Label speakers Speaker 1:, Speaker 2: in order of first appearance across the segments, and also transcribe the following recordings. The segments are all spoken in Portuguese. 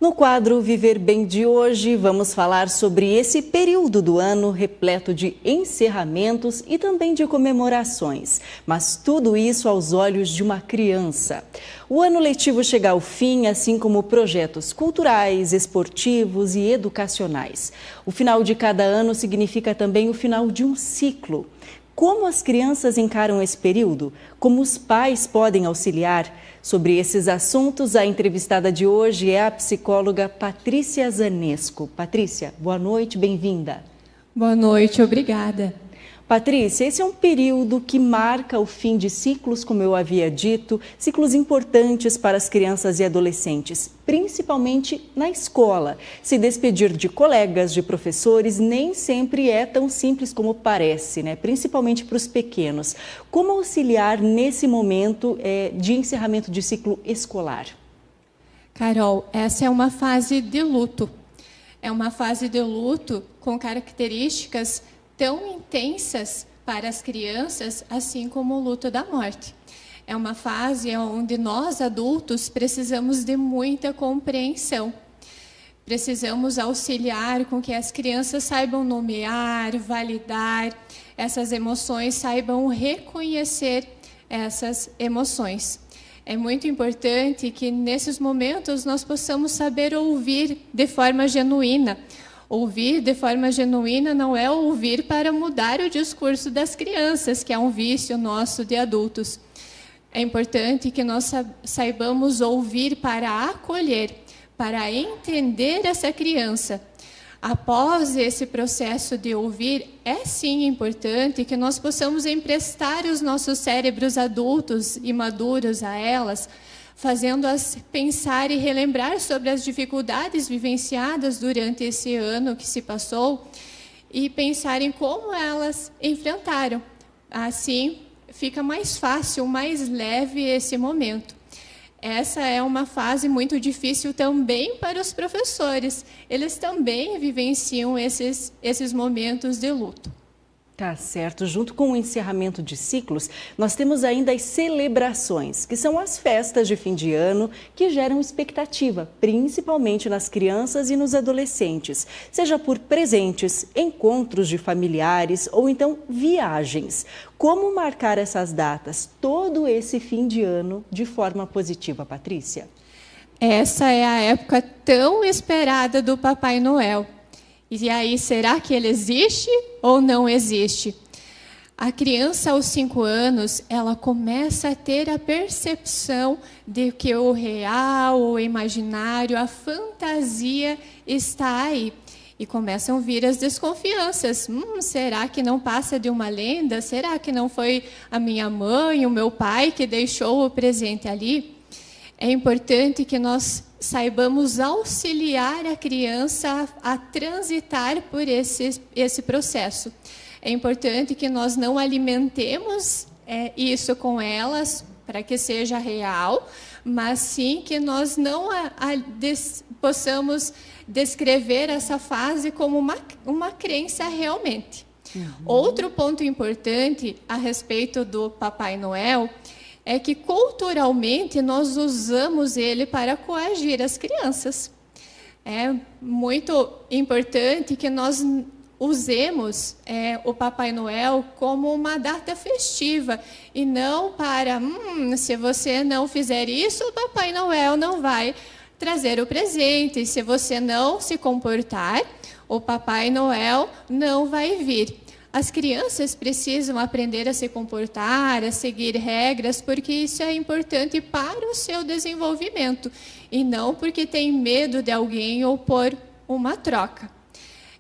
Speaker 1: No quadro Viver Bem de hoje, vamos falar sobre esse período do ano repleto de encerramentos e também de comemorações, mas tudo isso aos olhos de uma criança. O ano letivo chega ao fim, assim como projetos culturais, esportivos e educacionais. O final de cada ano significa também o final de um ciclo. Como as crianças encaram esse período? Como os pais podem auxiliar? Sobre esses assuntos, a entrevistada de hoje é a psicóloga Patrícia Zanesco. Patrícia, boa noite, bem-vinda.
Speaker 2: Boa noite, obrigada.
Speaker 1: Patrícia, esse é um período que marca o fim de ciclos, como eu havia dito, ciclos importantes para as crianças e adolescentes, principalmente na escola. Se despedir de colegas, de professores, nem sempre é tão simples como parece, né? Principalmente para os pequenos. Como auxiliar nesse momento de encerramento de ciclo escolar?
Speaker 2: Carol, essa é uma fase de luto. É uma fase de luto com características tão intensas para as crianças, assim como o luto da morte. É uma fase onde nós, adultos, precisamos de muita compreensão. Precisamos auxiliar com que as crianças saibam nomear, validar essas emoções, saibam reconhecer essas emoções. É muito importante que, nesses momentos, nós possamos saber ouvir de forma genuína. Ouvir de forma genuína não é ouvir para mudar o discurso das crianças, que é um vício nosso de adultos. É importante que nós saibamos ouvir para acolher, para entender essa criança. Após esse processo de ouvir, é sim importante que nós possamos emprestar os nossos cérebros adultos e maduros a elas, fazendo-as pensar e relembrar sobre as dificuldades vivenciadas durante esse ano que se passou e pensar em como elas enfrentaram. Assim, fica mais fácil, mais leve esse momento. Essa é uma fase muito difícil também para os professores. Eles também vivenciam esses momentos de luto.
Speaker 1: Tá certo. Junto com o encerramento de ciclos, nós temos ainda as celebrações, que são as festas de fim de ano que geram expectativa, principalmente nas crianças e nos adolescentes, seja por presentes, encontros de familiares ou então viagens. Como marcar essas datas, todo esse fim de ano, de forma positiva, Patrícia?
Speaker 2: Essa é a época tão esperada do Papai Noel. E aí, será que ele existe ou não existe? A criança, aos 5 anos, ela começa a ter a percepção de que o real, o imaginário, a fantasia está aí. E começam a vir as desconfianças. Será que não passa de uma lenda? Será que não foi a minha mãe, o meu pai que deixou o presente ali? É importante que nós saibamos auxiliar a criança a transitar por esse processo. É importante que nós não alimentemos isso com elas para que seja real, mas sim que nós não possamos descrever essa fase como uma crença realmente. Outro ponto importante a respeito do Papai Noel é que, culturalmente, nós usamos ele para coagir as crianças. É muito importante que nós usemos o Papai Noel como uma data festiva e não para, se você não fizer isso, o Papai Noel não vai trazer o presente. Se você não se comportar, o Papai Noel não vai vir. As crianças precisam aprender a se comportar, a seguir regras, porque isso é importante para o seu desenvolvimento, e não porque tem medo de alguém ou por uma troca.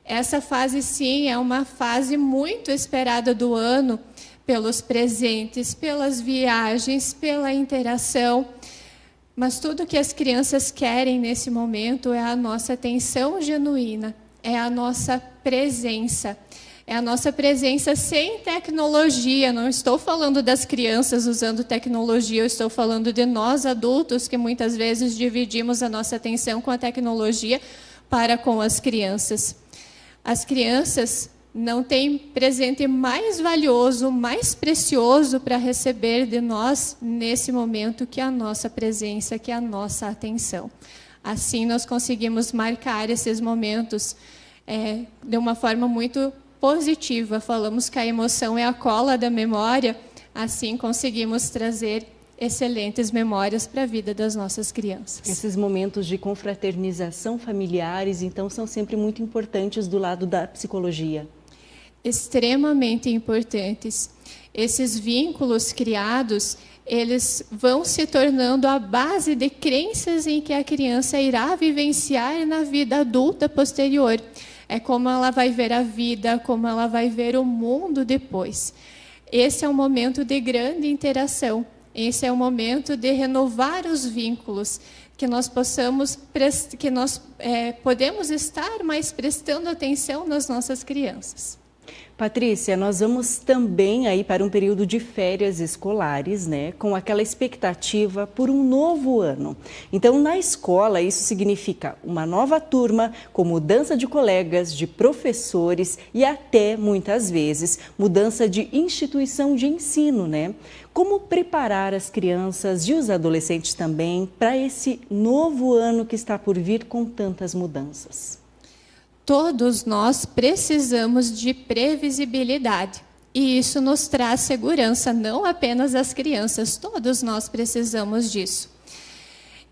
Speaker 2: Essa fase, sim, é uma fase muito esperada do ano, pelos presentes, pelas viagens, pela interação. Mas tudo que as crianças querem nesse momento é a nossa atenção genuína, é a nossa presença. É a nossa presença sem tecnologia. Não estou falando das crianças usando tecnologia, eu estou falando de nós adultos, que muitas vezes dividimos a nossa atenção com a tecnologia para com as crianças. As crianças não têm presente mais valioso, mais precioso para receber de nós nesse momento que a nossa presença, que a nossa atenção. Assim, nós conseguimos marcar esses momentos de uma forma muito positiva. Falamos que a emoção é a cola da memória, assim conseguimos trazer excelentes memórias para a vida das nossas crianças.
Speaker 1: Esses momentos de confraternização familiares, então, são sempre muito importantes do lado da psicologia.
Speaker 2: Extremamente importantes. Esses vínculos criados, eles vão se tornando a base de crenças em que a criança irá vivenciar na vida adulta posterior. É como ela vai ver a vida, como ela vai ver o mundo depois. Esse é um momento de grande interação. Esse é o momento de renovar os vínculos, que nós podemos estar mais prestando atenção nas nossas crianças.
Speaker 1: Patrícia, nós vamos também aí para um período de férias escolares, né, com aquela expectativa por um novo ano. Então, na escola, isso significa uma nova turma, com mudança de colegas, de professores e até, muitas vezes, mudança de instituição de ensino, né? Como preparar as crianças e os adolescentes também para esse novo ano que está por vir com tantas mudanças?
Speaker 2: Todos nós precisamos de previsibilidade e isso nos traz segurança, não apenas as crianças, todos nós precisamos disso.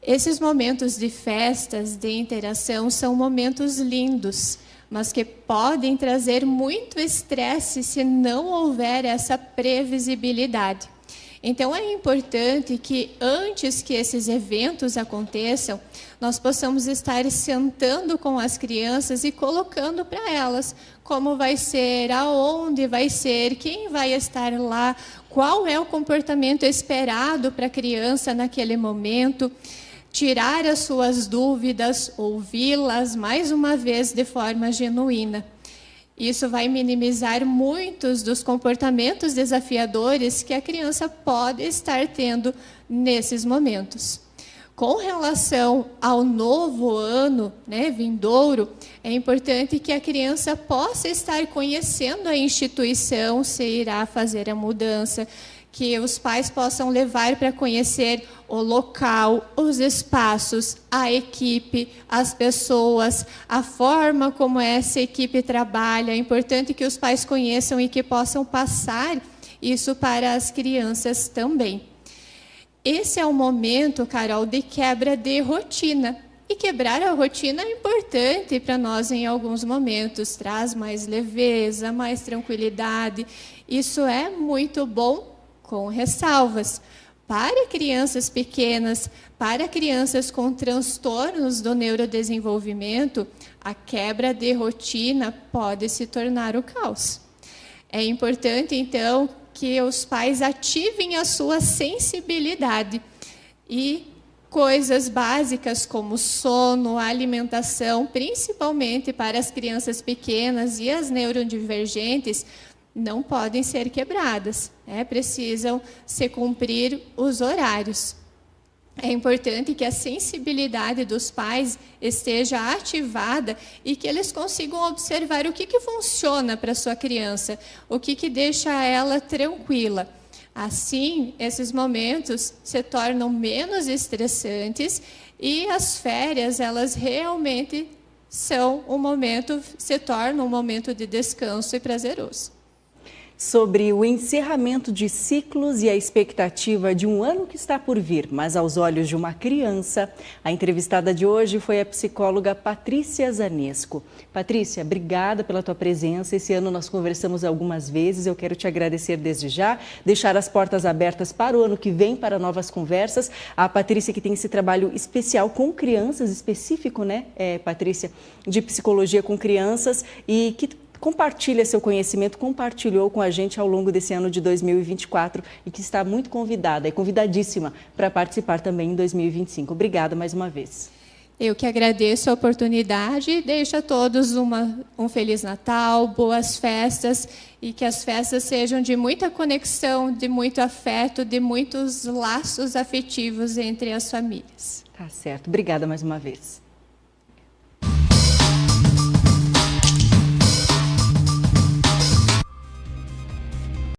Speaker 2: Esses momentos de festas, de interação, são momentos lindos, mas que podem trazer muito estresse se não houver essa previsibilidade. Então, é importante que, antes que esses eventos aconteçam, nós possamos estar sentando com as crianças e colocando para elas como vai ser, aonde vai ser, quem vai estar lá, qual é o comportamento esperado para a criança naquele momento, tirar as suas dúvidas, ouvi-las mais uma vez de forma genuína. Isso vai minimizar muitos dos comportamentos desafiadores que a criança pode estar tendo nesses momentos. Com relação ao novo ano, né, vindouro, é importante que a criança possa estar conhecendo a instituição, se irá fazer a mudança, que os pais possam levar para conhecer o local, os espaços, a equipe, as pessoas, a forma como essa equipe trabalha. É importante que os pais conheçam e que possam passar isso para as crianças também. Esse é o momento, Carol, de quebra de rotina. E quebrar a rotina é importante para nós em alguns momentos. Traz mais leveza, mais tranquilidade. Isso é muito bom, com ressalvas. Para crianças pequenas, para crianças com transtornos do neurodesenvolvimento, a quebra de rotina pode se tornar o caos. É importante, então, que os pais ativem a sua sensibilidade e coisas básicas como sono, alimentação, principalmente para as crianças pequenas e as neurodivergentes, não podem ser quebradas, precisam se cumprir os horários. É importante que a sensibilidade dos pais esteja ativada e que eles consigam observar o que funciona para a sua criança, o que deixa ela tranquila. Assim, esses momentos se tornam menos estressantes e as férias, elas realmente se tornam um momento de descanso e prazeroso.
Speaker 1: Sobre o encerramento de ciclos e a expectativa de um ano que está por vir, mas aos olhos de uma criança, a entrevistada de hoje foi a psicóloga Patrícia Zanesco. Patrícia, obrigada pela tua presença. Esse ano nós conversamos algumas vezes, eu quero te agradecer desde já, deixar as portas abertas para o ano que vem, para novas conversas. A Patrícia que tem esse trabalho especial com crianças, específico, né, Patrícia, de psicologia com crianças e que compartilha seu conhecimento, compartilhou com a gente ao longo desse ano de 2024 e que está muito convidada e convidadíssima para participar também em 2025. Obrigada mais uma vez.
Speaker 2: Eu que agradeço a oportunidade e deixo a todos um Feliz Natal, boas festas e que as festas sejam de muita conexão, de muito afeto, de muitos laços afetivos entre as famílias.
Speaker 1: Tá certo. Obrigada mais uma vez.